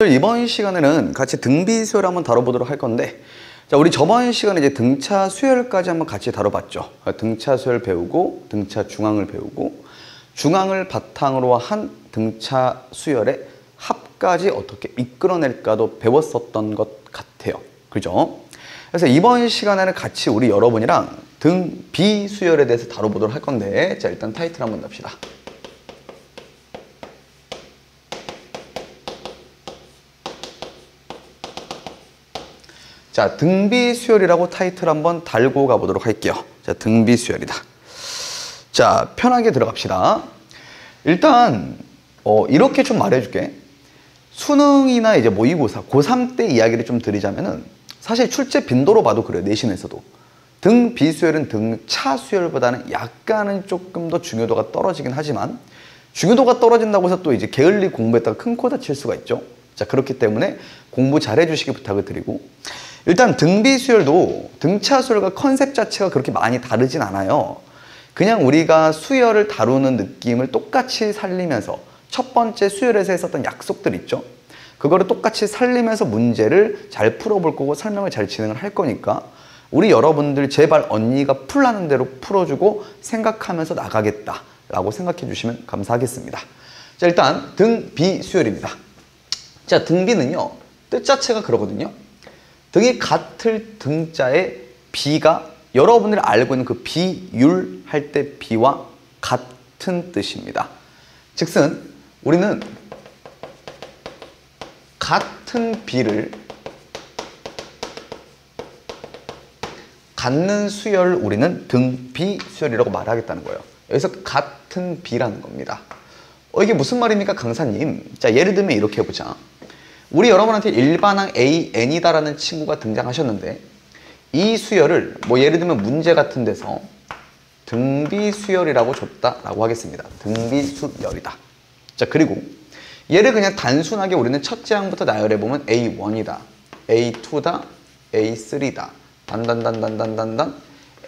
이번 시간에는 같이 등비 수열 한번 다뤄보도록 할 건데, 자, 우리 저번 시간에 이제 등차 수열까지 한번 같이 다뤄봤죠. 등차 수열 배우고, 등차 중앙을 배우고, 중앙을 바탕으로 한 등차 수열의 합까지 어떻게 이끌어낼까도 배웠었던 것 같아요. 그죠? 그래서 이번 시간에는 같이 우리 여러분이랑 등비 수열에 대해서 다뤄보도록 할 건데, 자, 일단 타이틀 한번 납시다. 자, 등비수열이라고 타이틀 한번 달고 가보도록 할게요. 자, 등비수열이다. 자, 편하게 들어갑시다. 일단 이렇게 좀 말해줄게. 수능이나 이제 모의고사 고3 때 이야기를 좀 드리자면은 사실 출제 빈도로 봐도 그래요. 내신에서도 등비수열은 등차수열보다는 약간은 조금 더 중요도가 떨어지긴 하지만, 중요도가 떨어진다고 해서 또 이제 게을리 공부했다가 큰 코 다칠 수가 있죠. 자, 그렇기 때문에 공부 잘 해주시기 부탁을 드리고, 일단 등비수열도 등차수열과 컨셉 자체가 그렇게 많이 다르진 않아요. 그냥 우리가 수열을 다루는 느낌을 똑같이 살리면서 첫 번째 수열에서 했었던 약속들 있죠. 그거를 똑같이 살리면서 문제를 잘 풀어볼 거고 설명을 잘 진행을 할 거니까 우리 여러분들 제발 언니가 풀라는 대로 풀어주고 생각하면서 나가겠다 라고 생각해 주시면 감사하겠습니다. 자, 일단 등비수열입니다. 자, 등비는요, 뜻 자체가 그러거든요. 등이 같을 등자의 비가 여러분들이 알고 있는 그 비율 할 때 비와 같은 뜻입니다. 즉슨 우리는 같은 비를 갖는 수열을 우리는 등비수열이라고 말하겠다는 거예요. 여기서 같은 비라는 겁니다. 이게 무슨 말입니까, 강사님? 자, 예를 들면 이렇게 해보자. 우리 여러분한테 일반항 AN이다라는 친구가 등장하셨는데, 이 수열을 뭐 예를 들면 문제 같은 데서 등비수열이라고 줬다라고 하겠습니다. 등비수열이다. 자, 그리고 얘를 그냥 단순하게 우리는 첫째 항부터 나열해보면 A1이다, A2다, A3다, 단단단단단단단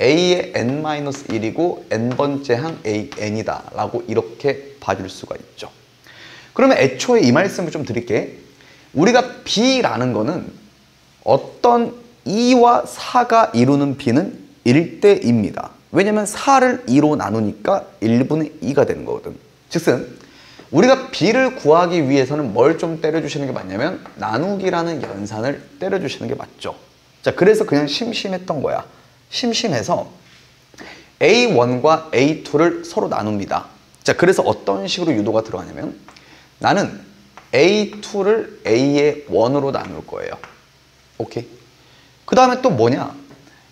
A의 N-1이고 N번째 항 AN이다 라고 이렇게 봐줄 수가 있죠. 그러면 애초에 이 말씀을 좀 드릴게. 우리가 B라는 거는 어떤 2와 4가 이루는 B는 1대입니다. 왜냐면 4를 2로 나누니까 1분의 2가 되는 거거든. 즉슨 우리가 B를 구하기 위해서는 뭘 좀 때려주시는 게 맞냐면 나누기라는 연산을 때려주시는 게 맞죠. 자, 그래서 그냥 심심했던 거야. 심심해서 A1과 A2를 서로 나눕니다. 자, 그래서 어떤 식으로 유도가 들어가냐면 나는 A2를 A의 1으로 나눌 거예요. 오케이? 그 다음에 또 뭐냐?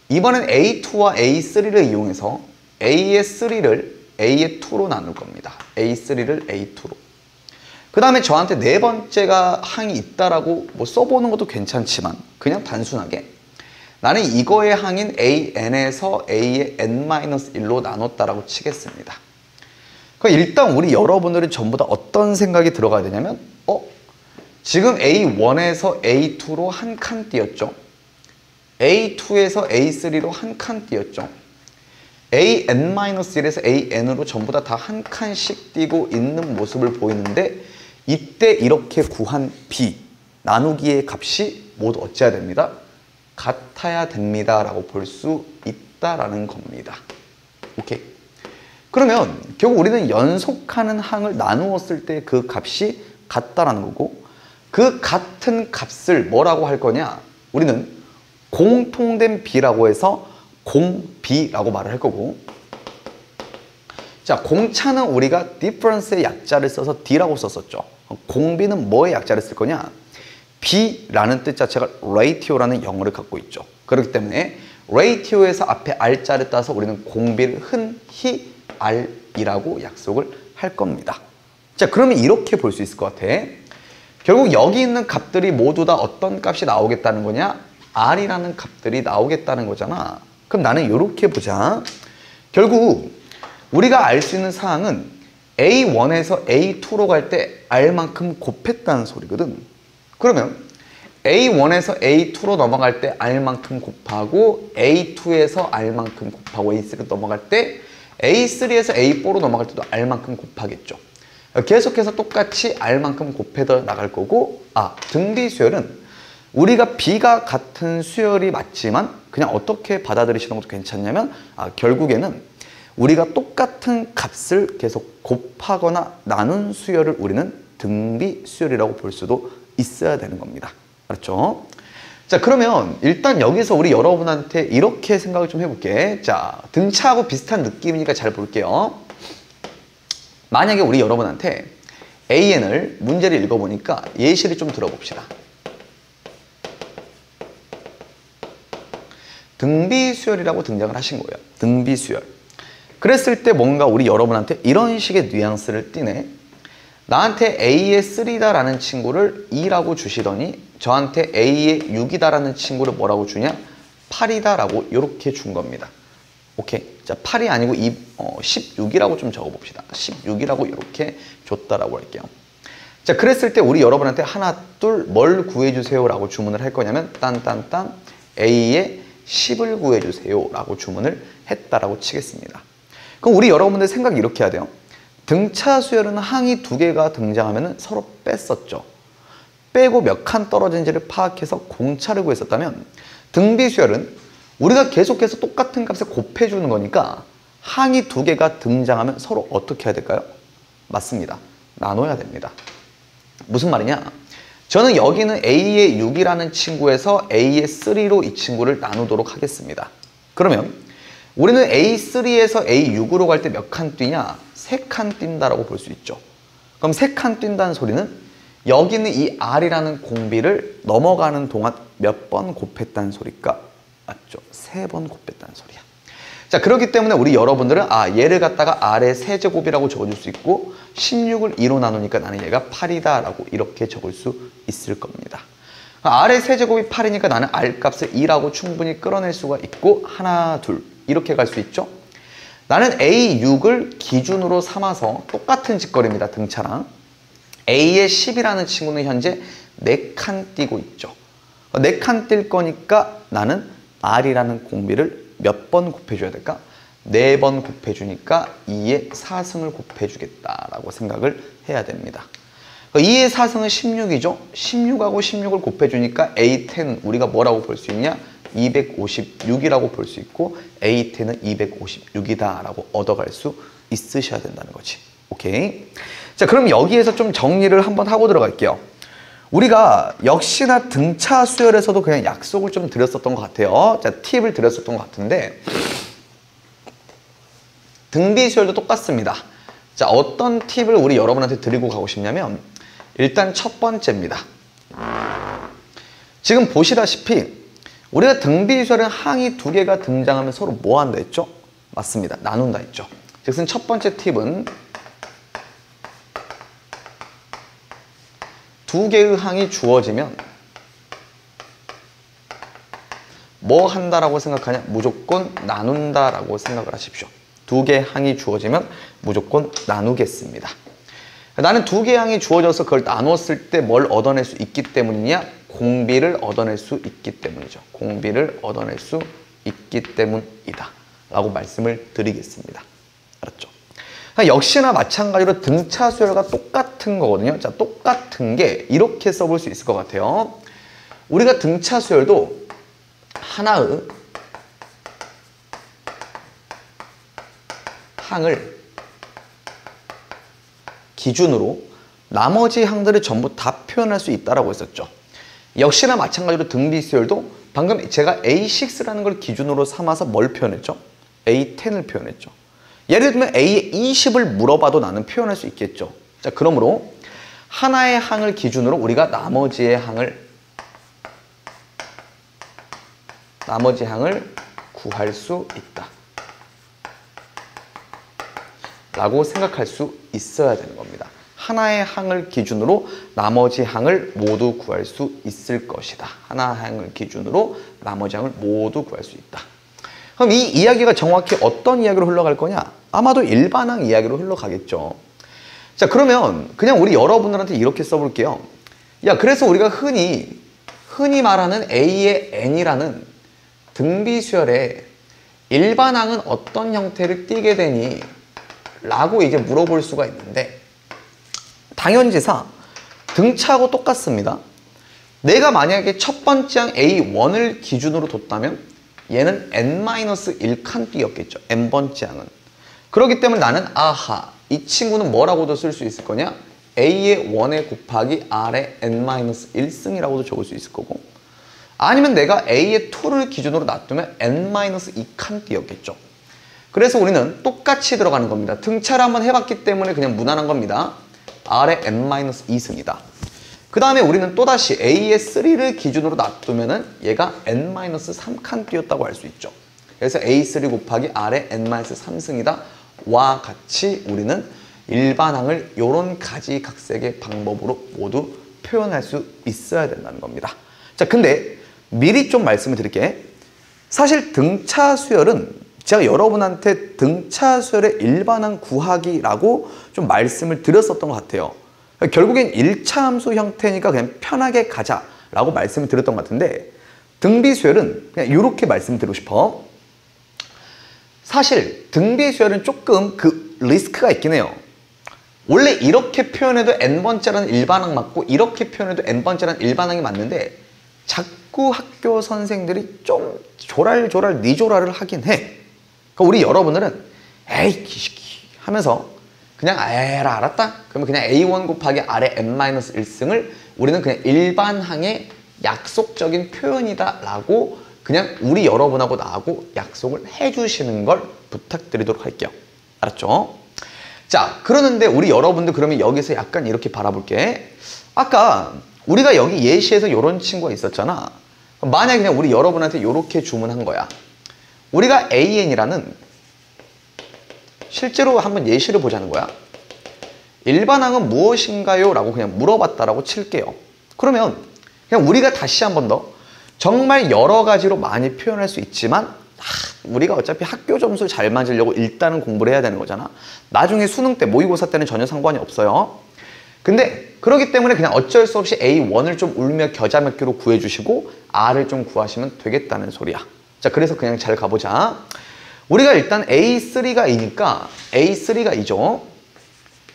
이번엔 A2와 A3를 이용해서 A의 3를 A의 2로 나눌 겁니다. A3를 A2로. 그 다음에 저한테 네 번째가 항이 있다라고 뭐 써보는 것도 괜찮지만 그냥 단순하게 나는 이거의 항인 AN에서 A의 N-1로 나눴다라고 치겠습니다. 그럼 일단 우리 여러분들은 전부 다 어떤 생각이 들어가야 되냐면 지금 A1에서 A2로 한 칸 띄었죠. A2에서 A3로 한 칸 띄었죠. AN-1에서 AN으로 전부 다 한 칸씩 띄고 있는 모습을 보이는데, 이때 이렇게 구한 B, 나누기의 값이 모두 어찌해야 됩니다? 같아야 됩니다 라고 볼 수 있다라는 겁니다. 오케이? 그러면 결국 우리는 연속하는 항을 나누었을 때 그 값이 같다라는 거고, 그 같은 값을 뭐라고 할 거냐? 우리는 공통된 B라고 해서 공비라고 말을 할 거고, 자, 공차는 우리가 difference의 약자를 써서 D라고 썼었죠. 공비는 뭐의 약자를 쓸 거냐? B라는 뜻 자체가 ratio라는 영어를 갖고 있죠. 그렇기 때문에 ratio에서 앞에 R자를 따서 우리는 공비를 흔히 R이라고 약속을 할 겁니다. 자, 그러면 이렇게 볼 수 있을 것 같아. 결국 여기 있는 값들이 모두 다 어떤 값이 나오겠다는 거냐? R이라는 값들이 나오겠다는 거잖아. 그럼 나는 이렇게 보자. 결국 우리가 알 수 있는 사항은 A1에서 A2로 갈 때 R만큼 곱했다는 소리거든. 그러면 A1에서 A2로 넘어갈 때 R만큼 곱하고, A2에서 R만큼 곱하고, A3로 넘어갈 때 A3에서 A4로 넘어갈 때도 R만큼 곱하겠죠. 계속해서 똑같이 R만큼 곱해서 나갈 거고, 등비 수열은 우리가 B가 같은 수열이 맞지만 그냥 어떻게 받아들이시는 것도 괜찮냐면 결국에는 우리가 똑같은 값을 계속 곱하거나 나눈 수열을 우리는 등비 수열이라고 볼 수도 있어야 되는 겁니다. 그렇죠? 자, 그러면 일단 여기서 우리 여러분한테 이렇게 생각을 좀 해볼게. 자, 등차하고 비슷한 느낌이니까 잘 볼게요. 만약에 우리 여러분한테 AN을 문제를 읽어보니까 예시를 좀 들어봅시다. 등비수열이라고 등장을 하신 거예요. 등비수열. 그랬을 때 뭔가 우리 여러분한테 이런 식의 뉘앙스를 띠네. 나한테 A의 3다라는 친구를 2라고 주시더니 저한테 A의 6이다라는 친구를 뭐라고 주냐? 8이다라고 이렇게 준 겁니다. 오케이. 자, 8이 아니고 16이라고 좀 적어봅시다. 16이라고 이렇게 줬다라고 할게요. 자, 그랬을 때 우리 여러분한테 하나, 둘, 뭘 구해주세요 라고 주문을 할 거냐면 딴딴딴 A의 10을 구해주세요 라고 주문을 했다라고 치겠습니다. 그럼 우리 여러분들 생각이 이렇게 해야 돼요. 등차 수열은 항이 두 개가 등장하면 서로 뺐었죠. 빼고 몇 칸 떨어진지를 파악해서 공차를 구했었다면 등비 수열은 우리가 계속해서 똑같은 값을 곱해주는 거니까 항이 두 개가 등장하면 서로 어떻게 해야 될까요? 맞습니다. 나눠야 됩니다. 무슨 말이냐? 저는 여기는 A의 6이라는 친구에서 A의 3로 이 친구를 나누도록 하겠습니다. 그러면 우리는 A3에서 A6으로 갈 때 몇 칸 뛰냐? 3칸 뛴다라고 볼 수 있죠. 그럼 3칸 뛴다는 소리는 여기는 이 R이라는 공비를 넘어가는 동안 몇 번 곱했다는 소리일까? 맞죠? 3번 곱했다는 소리야. 자, 그렇기 때문에 우리 여러분들은 얘를 갖다가 R의 세제곱이라고 적어줄 수 있고 16을 2로 나누니까 나는 얘가 8이다 라고 이렇게 적을 수 있을 겁니다. R의 세제곱이 8이니까 나는 R 값을 2라고 충분히 끌어낼 수가 있고 하나, 둘 이렇게 갈 수 있죠. 나는 A6을 기준으로 삼아서 똑같은 짓거리입니다. 등차랑. A의 10이라는 친구는 현재 4칸 뛰고 있죠. 4칸 뛸 거니까 나는 R이라는 공비를 몇 번 곱해줘야 될까? 4번 곱해주니까 2의 4승을 곱해주겠다라고 생각을 해야 됩니다. 2의 4승은 16이죠. 16하고 16을 곱해주니까 A10은 우리가 뭐라고 볼 수 있냐? 256이라고 볼 수 있고 A10은 256이다 라고 얻어갈 수 있으셔야 된다는 거지. 오케이? 자, 그럼 여기에서 좀 정리를 한번 하고 들어갈게요. 우리가 역시나 등차 수열에서도 그냥 약속을 좀 드렸었던 것 같아요. 자, 팁을 드렸었던 것 같은데 등비 수열도 똑같습니다. 자, 어떤 팁을 우리 여러분한테 드리고 가고 싶냐면 일단 첫 번째입니다. 지금 보시다시피 우리가 등비 수열은 항이 두 개가 등장하면 서로 뭐 한다 했죠? 맞습니다. 나눈다 했죠. 즉슨 첫 번째 팁은 두 개의 항이 주어지면 뭐 한다라고 생각하냐? 무조건 나눈다라고 생각을 하십시오. 두 개의 항이 주어지면 무조건 나누겠습니다. 나는 두 개의 항이 주어져서 그걸 나눴을 때 뭘 얻어낼 수 있기 때문이냐? 공비를 얻어낼 수 있기 때문이죠. 공비를 얻어낼 수 있기 때문이다 라고 말씀을 드리겠습니다. 알았죠? 역시나 마찬가지로 등차 수열과 똑같은 거거든요. 자, 똑같은 게 이렇게 써볼 수 있을 것 같아요. 우리가 등차 수열도 하나의 항을 기준으로 나머지 항들을 전부 다 표현할 수 있다라고 했었죠. 역시나 마찬가지로 등비 수열도 방금 제가 A6라는 걸 기준으로 삼아서 뭘 표현했죠? A10을 표현했죠. 예를 들면 A의 20을 물어봐도 나는 표현할 수 있겠죠. 자, 그러므로 하나의 항을 기준으로 우리가 나머지 항을 구할 수 있다 라고 생각할 수 있어야 되는 겁니다. 하나의 항을 기준으로 나머지 항을 모두 구할 수 있을 것이다. 하나의 항을 기준으로 나머지 항을 모두 구할 수 있다. 그럼 이 이야기가 정확히 어떤 이야기로 흘러갈 거냐? 아마도 일반항 이야기로 흘러가겠죠. 자, 그러면 그냥 우리 여러분들한테 이렇게 써볼게요. 야, 그래서 우리가 흔히 말하는 A의 N이라는 등비수열에 일반항은 어떤 형태를 띠게 되니? 라고 이제 물어볼 수가 있는데 당연지사 등차하고 똑같습니다. 내가 만약에 첫 번째 항 A1을 기준으로 뒀다면 얘는 n-1칸띠였겠죠. n번째 항은. 그렇기 때문에 나는 아하, 이 친구는 뭐라고도 쓸 수 있을 거냐? A의 1에 곱하기 R의 n-1승이라고도 적을 수 있을 거고, 아니면 내가 A의 2를 기준으로 놔두면 n-2칸띠였겠죠. 그래서 우리는 똑같이 들어가는 겁니다. 등차를 한번 해봤기 때문에 그냥 무난한 겁니다. R의 n-2승이다. 그 다음에 우리는 또다시 A의 3를 기준으로 놔두면은 얘가 n-3칸띠였다고 할 수 있죠. 그래서 A3 곱하기 R의 n-3승이다. 와 같이 우리는 일반항을 이런 가지각색의 방법으로 모두 표현할 수 있어야 된다는 겁니다. 자, 근데 미리 좀 말씀을 드릴게. 사실 등차 수열은 제가 여러분한테 등차 수열의 일반항 구하기라고 좀 말씀을 드렸었던 것 같아요. 결국엔 1차 함수 형태니까 그냥 편하게 가자라고 말씀을 드렸던 것 같은데, 등비수열은 그냥 이렇게 말씀드리고 싶어. 사실 등비수열은 조금 그 리스크가 있긴 해요. 원래 이렇게 표현해도 n번째라는 일반항 맞고 이렇게 표현해도 n번째라는 일반항이 맞는데 자꾸 학교 선생들이 좀 조랄조랄 니조랄을 하긴 해. 그러니까 우리 여러분들은 에이 기시기 하면서 그냥 에라 알았다? 그러면 그냥 A1 곱하기 R의 n-1승을 우리는 그냥 일반항의 약속적인 표현이다 라고 그냥 우리 여러분하고 나하고 약속을 해주시는 걸 부탁드리도록 할게요. 알았죠? 자, 그러는데 우리 여러분들 그러면 여기서 약간 이렇게 바라볼게. 아까 우리가 여기 예시에서 이런 친구가 있었잖아. 만약에 그냥 우리 여러분한테 이렇게 주문한 거야. 우리가 AN이라는 실제로 한번 예시를 보자는 거야. 일반항은 무엇인가요? 라고 그냥 물어봤다라고 칠게요. 그러면 그냥 우리가 다시 한 번 더 정말 여러 가지로 많이 표현할 수 있지만 우리가 어차피 학교 점수 잘 맞으려고 일단은 공부를 해야 되는 거잖아. 나중에 수능 때 모의고사 때는 전혀 상관이 없어요. 근데 그렇기 때문에 그냥 어쩔 수 없이 A1을 좀 울며 겨자 몇 개로 구해주시고 R을 좀 구하시면 되겠다는 소리야. 자, 그래서 그냥 잘 가보자. 우리가 일단 A3가 2니까 A3가 2죠.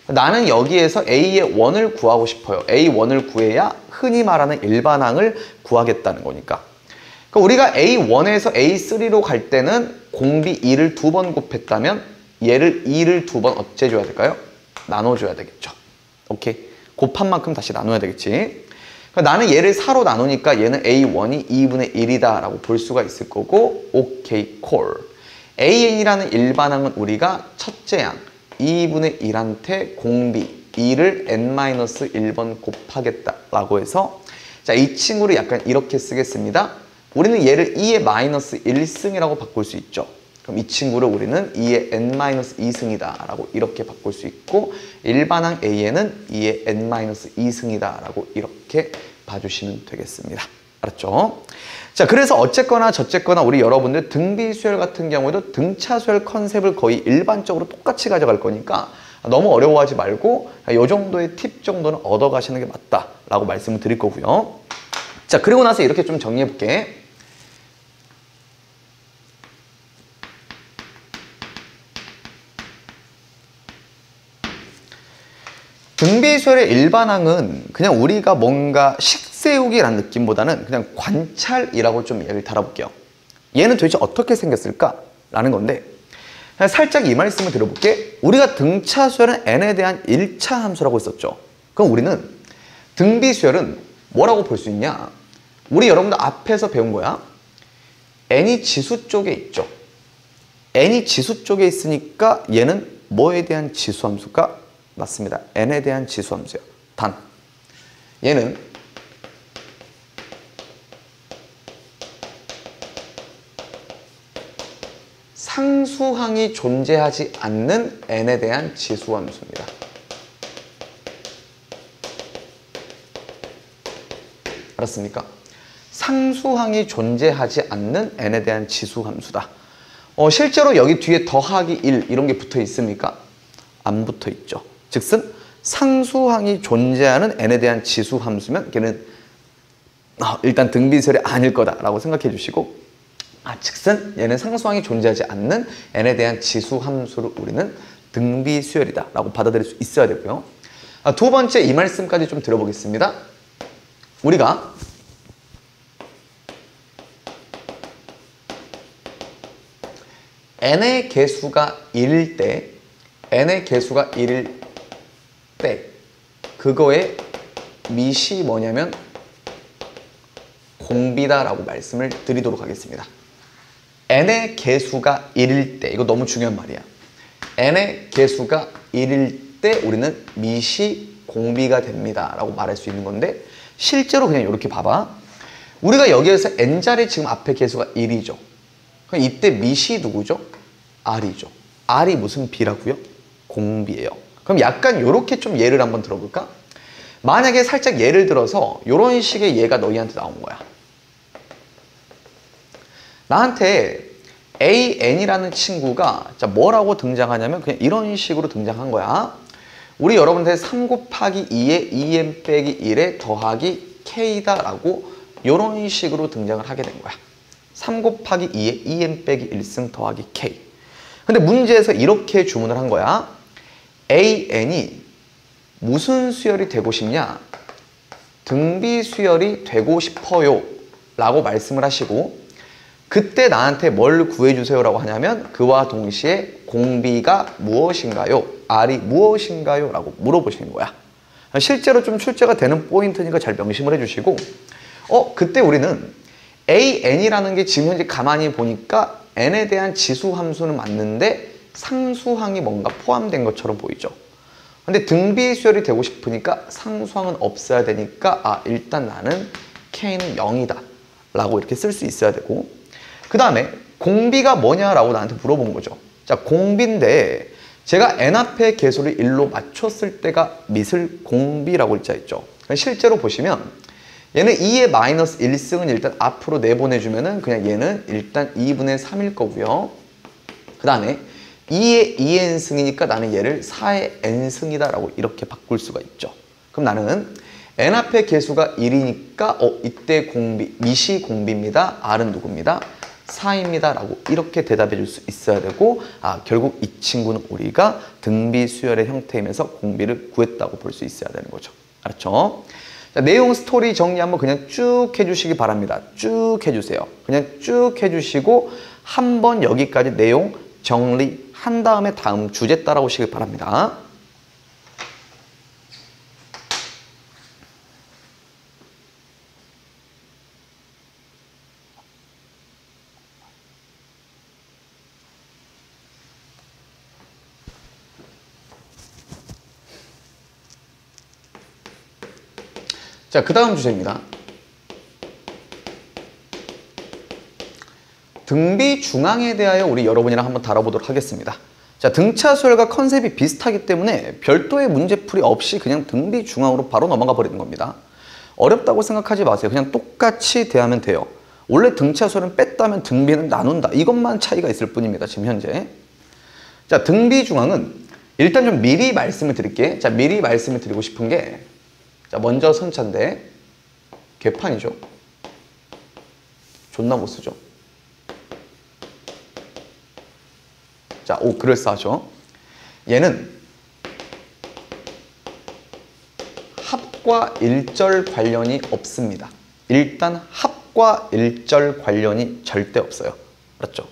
나는 여기에서 A의 1을 구하고 싶어요. A1을 구해야 흔히 말하는 일반항을 구하겠다는 거니까. 그러니까 우리가 A1에서 A3로 갈 때는 공비 2를 2번 곱했다면 얘를 2를 2번 어째줘야 될까요? 나눠줘야 되겠죠. 오케이. 곱한 만큼 다시 나눠야 되겠지. 그러니까 나는 얘를 4로 나누니까 얘는 A1이 2분의 1이다 라고 볼 수가 있을 거고, 오케이, 콜. AN이라는 일반항은 우리가 첫째 항 2분의 1한테 공비 2를 n-1번 곱하겠다라고 해서, 자, 이 친구를 약간 이렇게 쓰겠습니다. 우리는 얘를 2의 마이너스 1승이라고 바꿀 수 있죠. 그럼 이 친구를 우리는 2의 n-2승이다 라고 이렇게 바꿀 수 있고, 일반항 AN은 2의 n-2승이다 라고 이렇게 봐주시면 되겠습니다. 알았죠? 자, 그래서 어쨌거나 저쨌거나 우리 여러분들 등비수열 같은 경우에도 등차수열 컨셉을 거의 일반적으로 똑같이 가져갈 거니까 너무 어려워하지 말고 이 정도의 팁 정도는 얻어가시는 게 맞다라고 말씀을 드릴 거고요. 자, 그리고 나서 이렇게 좀 정리해 볼게. 등비수열의 일반항은 그냥 우리가 뭔가 식세우기라는 느낌보다는 그냥 관찰이라고 좀 얘를 달아볼게요. 얘는 도대체 어떻게 생겼을까? 라는 건데, 살짝 이 말씀을 드려볼게. 우리가 등차수열은 n에 대한 1차 함수라고 했었죠. 그럼 우리는 등비수열은 뭐라고 볼 수 있냐? 우리 여러분들 앞에서 배운 거야. n이 지수 쪽에 있죠. n이 지수 쪽에 있으니까 얘는 뭐에 대한 지수 함수가? 맞습니다. n에 대한 지수 함수예요. 단. 얘는 상수항이 존재하지 않는 n에 대한 지수 함수입니다. 알았습니까? 상수항이 존재하지 않는 n에 대한 지수 함수다. 실제로 여기 뒤에 더하기 1 이런 게 붙어 있습니까? 안 붙어 있죠. 즉슨 상수항이 존재하는 n에 대한 지수 함수면 걔는 일단 등비수열이 아닐 거다라고 생각해 주시고, 즉슨 얘는 상수항이 존재하지 않는 n에 대한 지수 함수를 우리는 등비수열이다 라고 받아들일 수 있어야 되고요. 두 번째 이 말씀까지 좀 들어보겠습니다. 우리가 n의 개수가 1일 때 그거의 밑이 뭐냐면 공비다라고 말씀을 드리도록 하겠습니다. n의 개수가 1일 때, 이거 너무 중요한 말이야. n의 개수가 1일 때 우리는 밑이 공비가 됩니다 라고 말할 수 있는 건데, 실제로 그냥 이렇게 봐봐. 우리가 여기에서 n자리 지금 앞에 개수가 1이죠. 그럼 이때 밑이 누구죠? r이죠. r이 무슨 비라고요? 공비예요. 그럼 약간 이렇게 좀 예를 한번 들어볼까? 만약에 살짝 예를 들어서 이런 식의 예가 너희한테 나온 거야. 나한테 AN이라는 친구가 자 뭐라고 등장하냐면 그냥 이런 식으로 등장한 거야. 우리 여러분들 3 곱하기 2에 2n 빼기 1에 더하기 k다 라고 이런 식으로 등장을 하게 된 거야. 3 곱하기 2에 2n 빼기 1승 더하기 k. 근데 문제에서 이렇게 주문을 한 거야. AN이 무슨 수열이 되고 싶냐? 등비 수열이 되고 싶어요 라고 말씀을 하시고, 그때 나한테 뭘 구해주세요 라고 하냐면 그와 동시에 공비가 무엇인가요? R이 무엇인가요? 라고 물어보시는 거야. 실제로 좀 출제가 되는 포인트니까 잘 명심을 해주시고, 그때 우리는 AN이라는 게 지금 현재 가만히 보니까 n에 대한 지수 함수는 맞는데 상수항이 뭔가 포함된 것처럼 보이죠. 근데 등비 수열이 되고 싶으니까 상수항은 없어야 되니까 일단 나는 k는 0이다 라고 이렇게 쓸 수 있어야 되고, 그 다음에 공비가 뭐냐라고 나한테 물어본 거죠. 자, 공비인데 제가 n 앞에 개수를 1로 맞췄을 때가 밑을 공비라고 일자 있죠. 실제로 보시면 얘는 2의 마이너스 1승은 일단 앞으로 내보내주면은 그냥 얘는 일단 2분의 3일 거고요. 그 다음에 2의 2n승이니까 나는 얘를 4의 n승이다 라고 이렇게 바꿀 수가 있죠. 그럼 나는 n 앞에 개수가 1이니까 이때 밑이 공비입니다. r은 누구입니다? 4입니다 라고 이렇게 대답해 줄 수 있어야 되고, 결국 이 친구는 우리가 등비 수열의 형태이면서 공비를 구했다고 볼 수 있어야 되는 거죠. 알았죠? 자, 내용 스토리 정리 한번 그냥 쭉 해주시기 바랍니다. 쭉 해주세요. 그냥 쭉 해주시고 한번 여기까지 내용 정리한 다음에 다음 주제 따라오시길 바랍니다. 자, 그 다음 주제입니다. 등비 중앙에 대하여 우리 여러분이랑 한번 다뤄보도록 하겠습니다. 자, 등차 수열과 컨셉이 비슷하기 때문에 별도의 문제풀이 없이 그냥 등비 중앙으로 바로 넘어가 버리는 겁니다. 어렵다고 생각하지 마세요. 그냥 똑같이 대하면 돼요. 원래 등차 수열은 뺐다면 등비는 나눈다. 이것만 차이가 있을 뿐입니다. 지금 현재. 자, 등비 중앙은 일단 좀 미리 말씀을 드릴게. 자, 미리 말씀을 드리고 싶은 게, 자, 먼저 선차인데 개판이죠. 존나 못 쓰죠. 자, 그럴싸하죠. 얘는 합과 일절 관련이 없습니다. 일단 합과 일절 관련이 절대 없어요. 알았죠?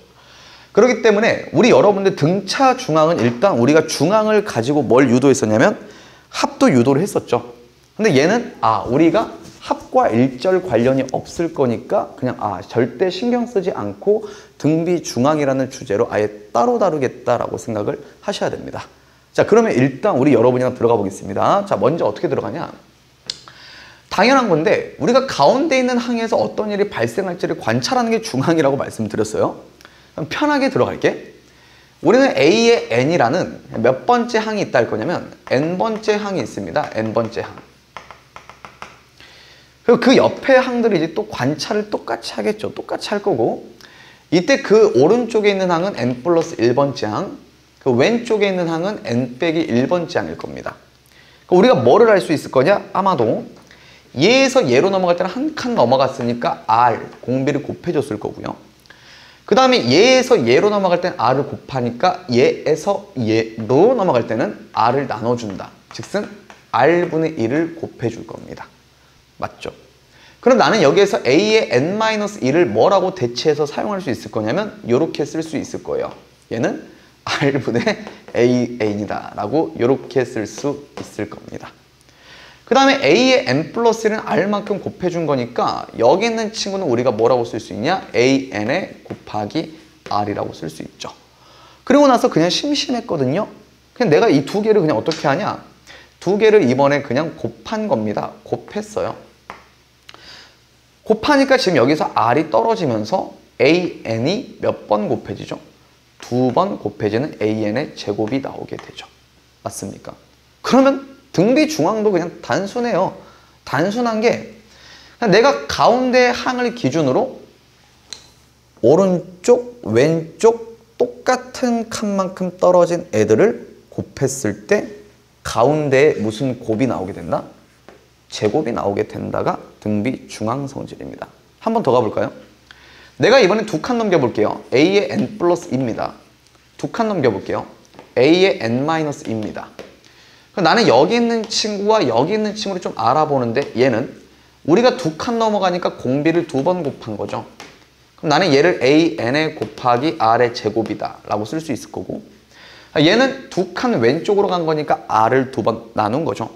그렇기 때문에 우리 여러분들 등차 중앙은 일단 우리가 중앙을 가지고 뭘 유도했었냐면 합도 유도를 했었죠. 근데 얘는 우리가 합과 일절 관련이 없을 거니까 그냥 절대 신경 쓰지 않고 등비 중앙이라는 주제로 아예 따로 다루겠다라고 생각을 하셔야 됩니다. 자, 그러면 일단 우리 여러분이랑 들어가 보겠습니다. 자, 먼저 어떻게 들어가냐? 당연한 건데 우리가 가운데 있는 항에서 어떤 일이 발생할지를 관찰하는 게 중앙이라고 말씀드렸어요. 그럼 편하게 들어갈게. 우리는 A의 n이라는 몇 번째 항이 있다 할 거냐면 n번째 항이 있습니다. n번째 항. 그리고 그 옆에 항들이 이제 또 관찰을 똑같이 하겠죠. 똑같이 할 거고, 이때 그 오른쪽에 있는 항은 n 플러스 1번째 항, 그 왼쪽에 있는 항은 n 빼기 1번째 항일 겁니다. 우리가 뭐를 할 수 있을 거냐? 아마도 얘에서 얘로 넘어갈 때는 한 칸 넘어갔으니까 r, 공비를 곱해줬을 거고요. 그 다음에 얘에서 얘로 넘어갈 때는 r을 곱하니까 얘에서 얘로 넘어갈 때는 r을 나눠준다. 즉슨 R분의 1을 곱해줄 겁니다. 맞죠? 그럼 나는 여기에서 A의 n-1을 뭐라고 대체해서 사용할 수 있을 거냐면 이렇게 쓸 수 있을 거예요. 얘는 R분의 AN이다 라고 이렇게 쓸 수 있을 겁니다. 그 다음에 A의 n 플러스 1은 R만큼 곱해준 거니까 여기 있는 친구는 우리가 뭐라고 쓸 수 있냐? AN에 곱하기 R이라고 쓸 수 있죠. 그리고 나서 그냥 심심했거든요. 그냥 내가 이 두 개를 그냥 어떻게 하냐? 두 개를 이번에 그냥 곱한 겁니다. 곱했어요. 곱하니까 지금 여기서 R이 떨어지면서 AN이 몇 번 곱해지죠? 2번 곱해지는 AN의 제곱이 나오게 되죠. 맞습니까? 그러면 등비 중앙도 그냥 단순해요. 단순한 게 그냥 내가 가운데 항을 기준으로 오른쪽, 왼쪽 똑같은 칸만큼 떨어진 애들을 곱했을 때 가운데에 무슨 곱이 나오게 된다? 제곱이 나오게 된다가 등비 중앙 성질입니다. 한 번 더 가볼까요? 내가 이번에 두 칸 넘겨볼게요. A의 n 플러스 2입니다. 두 칸 넘겨볼게요. A의 n-2입니다. 나는 여기 있는 친구와 여기 있는 친구를 좀 알아보는데 얘는 우리가 두 칸 넘어가니까 공비를 2번 곱한 거죠. 그럼 나는 얘를 AN에 곱하기 R의 제곱이다 라고 쓸 수 있을 거고 얘는 두 칸 왼쪽으로 간 거니까 R을 2번 나눈 거죠.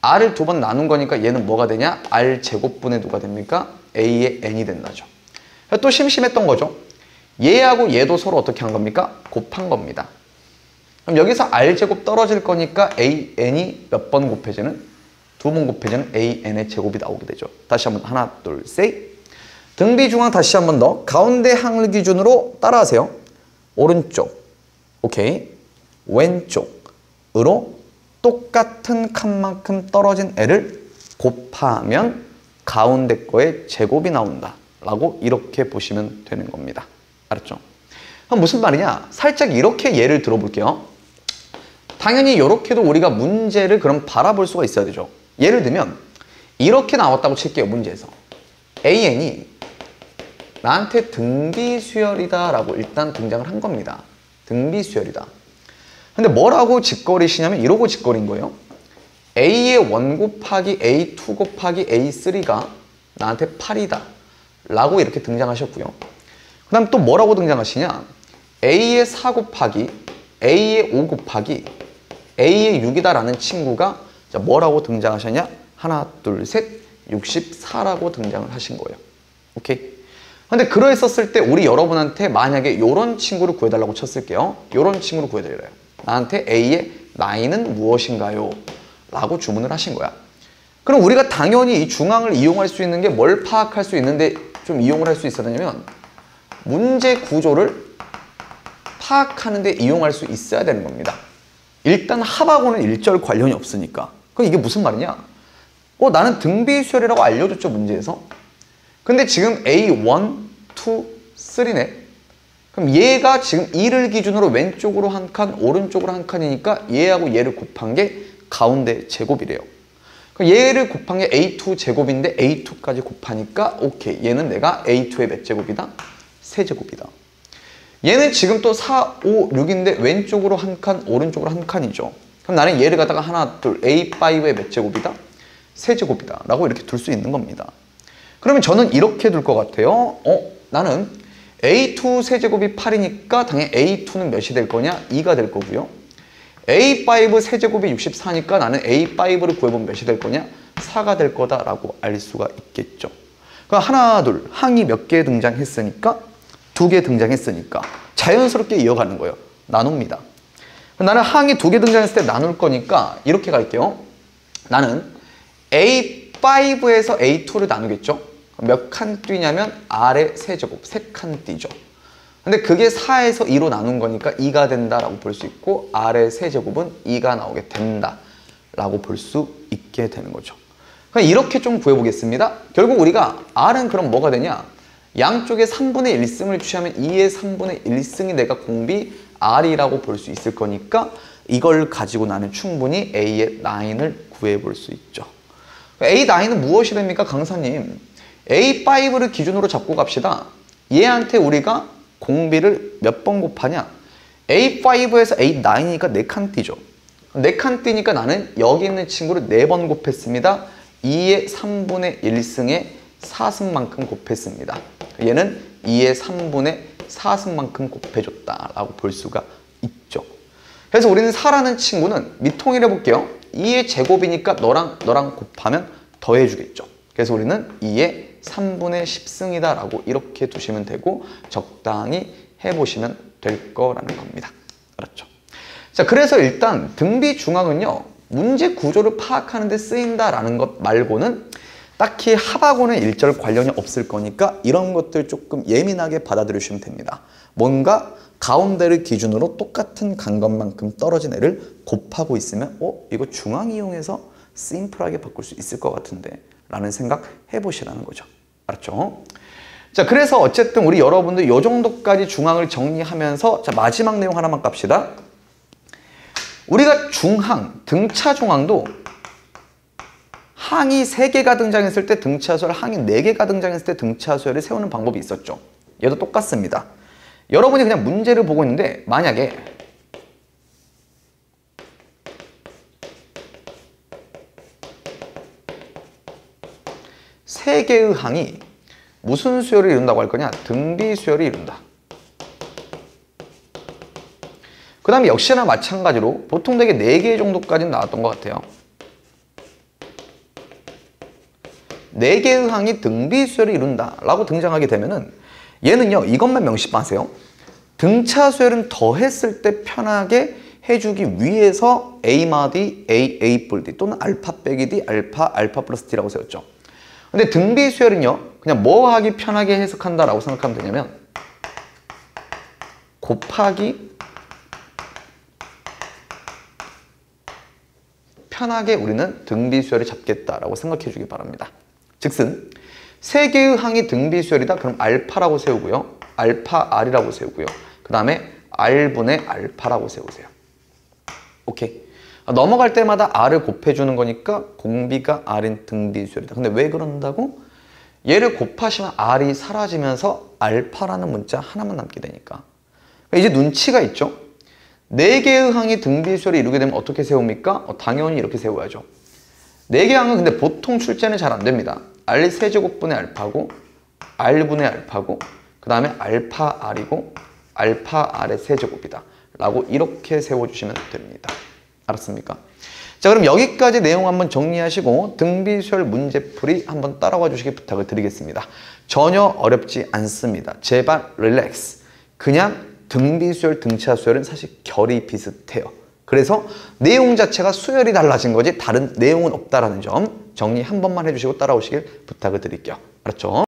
R을 2번 나눈 거니까 얘는 뭐가 되냐? R 제곱분의 누가 됩니까? A의 N이 된다죠. 또 심심했던 거죠. 얘하고 얘도 서로 어떻게 한 겁니까? 곱한 겁니다. 그럼 여기서 R제곱 떨어질 거니까 AN이 몇 번 곱해지는? 2번 곱해지는 AN의 제곱이 나오게 되죠. 다시 한번 하나, 둘, 셋. 등비 중앙 다시 한번 더. 가운데 항을 기준으로 따라하세요. 오른쪽. 오케이. 왼쪽으로 똑같은 칸만큼 떨어진 애를 곱하면 가운데 거의 제곱이 나온다 라고 이렇게 보시면 되는 겁니다. 알았죠? 그럼 무슨 말이냐? 살짝 이렇게 예를 들어볼게요. 당연히 이렇게도 우리가 문제를 그럼 바라볼 수가 있어야 되죠. 예를 들면 이렇게 나왔다고 칠게요. 문제에서 AN이 나한테 등비수열이다 라고 일단 등장을 한 겁니다. 등비수열이다. 근데 뭐라고 짓거리시냐면 이러고 짓거린 거예요. A의 1 곱하기 A2 곱하기 A3가 나한테 8이다 라고 이렇게 등장하셨고요. 그 다음 또 뭐라고 등장하시냐? A의 4 곱하기 A의 5 곱하기 A의 6이다 라는 친구가 뭐라고 등장하셨냐? 하나, 둘, 셋, 64라고 등장을 하신 거예요. 오케이? 근데 그러했었을 때 우리 여러분한테 만약에 이런 친구를 구해달라고 쳤을게요. 이런 친구를 구해드려요. 나한테 A의 나이는 무엇인가요? 라고 주문을 하신 거야. 그럼 우리가 당연히 이 중앙을 이용할 수 있는 게 뭘 파악할 수 있는데 좀 이용을 할 수 있었냐면 문제 구조를 파악하는 데 이용할 수 있어야 되는 겁니다. 일단 합하고는 일절 관련이 없으니까. 그럼 이게 무슨 말이냐? 나는 등비수열이라고 알려줬죠, 문제에서. 근데 지금 A1, 2, 3네. 그럼 얘가 지금 2를 기준으로 왼쪽으로 한 칸, 오른쪽으로 한 칸이니까 얘하고 얘를 곱한 게 가운데 제곱이래요. 그럼 얘를 곱한 게 A2 제곱인데 A2까지 곱하니까 오케이. 얘는 내가 A2의 몇 제곱이다? 3제곱이다. 얘는 지금 또 4, 5, 6인데 왼쪽으로 한 칸, 오른쪽으로 한 칸이죠. 그럼 나는 얘를 갖다가 하나, 둘, A5의 몇 제곱이다? 3제곱이다. 라고 이렇게 둘 수 있는 겁니다. 그러면 저는 이렇게 둘 것 같아요. 나는 A2 세제곱이 8이니까 당연히 A2는 몇이 될 거냐? 2가 될 거고요. A5 세제곱이 64니까 나는 A5를 구해보면 몇이 될 거냐? 4가 될 거다라고 알 수가 있겠죠. 그럼 하나, 둘, 항이 몇 개 등장했으니까 2개 등장했으니까 자연스럽게 이어가는 거예요. 나눕니다. 나는 항이 2개 등장했을 때 나눌 거니까 이렇게 갈게요. 나는 A5에서 A2를 나누겠죠. 몇 칸 뛰냐면 R의 세제곱, 3칸 뛰죠. 근데 그게 4에서 2로 나눈 거니까 2가 된다라고 볼 수 있고 R의 세제곱은 2가 나오게 된다라고 볼 수 있게 되는 거죠. 그럼 이렇게 좀 구해보겠습니다. 결국 우리가 R은 그럼 뭐가 되냐? 양쪽에 3분의 1승을 취하면 2의 3분의 1승이 내가 공비 R이라고 볼 수 있을 거니까 이걸 가지고 나는 충분히 A의 9을 구해볼 수 있죠. A9은 무엇이 됩니까? 강사님. A5를 기준으로 잡고 갑시다. 얘한테 우리가 공비를 몇 번 곱하냐? A5에서 A9이니까 4칸 뛰죠. 4칸 띄니까 나는 여기 있는 친구를 4번 곱했습니다. 2의 3분의 1승의 4승만큼 곱했습니다. 얘는 2의 3분의 4승만큼 곱해줬다라고 볼 수가 있죠. 그래서 우리는 4라는 친구는 밑통일 해볼게요. 2의 제곱이니까 너랑 곱하면 더해주겠죠. 그래서 우리는 2의 3분의 10승이다 라고 이렇게 두시면 되고 적당히 해보시면 될 거라는 겁니다. 알았죠? 자, 그래서 일단 등비중앙은요, 문제 구조를 파악하는 데 쓰인다라는 것 말고는 딱히 합하고는 일절 관련이 없을 거니까 이런 것들 조금 예민하게 받아들이시면 됩니다. 뭔가 가운데를 기준으로 똑같은 간격만큼 떨어진 애를 곱하고 있으면 이거 중앙 이용해서 심플하게 바꿀 수 있을 것 같은데 라는 생각 해보시라는 거죠. 알았죠? 자, 그래서 어쨌든 우리 여러분들 이 정도까지 중항을 정리하면서 자, 마지막 내용 하나만 깝시다. 우리가 중항, 등차 중항도 항이 3개가 등장했을 때 등차수열, 항이 4개가 등장했을 때 등차수열을 세우는 방법이 있었죠. 얘도 똑같습니다. 여러분이 그냥 문제를 보고 있는데 만약에 세 개의 항이 무슨 수열을 이룬다고 할 거냐? 등비수열을 이룬다. 그 다음에 역시나 마찬가지로 보통 되게 4개 정도까지는 나왔던 것 같아요. 4개의 항이 등비수열을 이룬다 라고 등장하게 되면은 얘는요, 이것만 명심하세요. 등차수열은 더했을 때 편하게 해주기 위해서 A마디, A 뿔 D 또는 알파 빼기 D, 알파 플러스 D라고 세웠죠. 근데 등비수열은요, 그냥 뭐 하기 편하게 해석한다 라고 생각하면 되냐면 곱하기 편하게 우리는 등비수열을 잡겠다라고 생각해 주기 바랍니다. 즉슨 3개의 항이 등비수열이다. 그럼 알파라고 세우고요. 알파 R이라고 세우고요. 그 다음에 R분의 알파라고 세우세요. 오케이. 넘어갈 때마다 R을 곱해주는 거니까 공비가 R인 등비수열이다. 근데 왜 그런다고? 얘를 곱하시면 R이 사라지면서 알파라는 문자 하나만 남게 되니까. 이제 눈치가 있죠? 4개의 항이 등비수열을 이루게 되면 어떻게 세웁니까? 당연히 이렇게 세워야죠. 4개의 항은 근데 보통 출제는 잘 안 됩니다. R 세제곱분의 알파고 R분의 알파고 그 다음에 알파 R이고 알파 R의 세제곱이다 라고 이렇게 세워주시면 됩니다. 알았습니까? 자, 그럼 여기까지 내용 한번 정리하시고 등비수열 문제풀이 한번 따라와 주시기 부탁을 드리겠습니다. 전혀 어렵지 않습니다. 제발 릴렉스. 그냥 등비수열, 등차수열은 사실 결이 비슷해요. 그래서 내용 자체가 수열이 달라진 거지 다른 내용은 없다라는 점 정리 한 번만 해주시고 따라오시길 부탁을 드릴게요. 알았죠?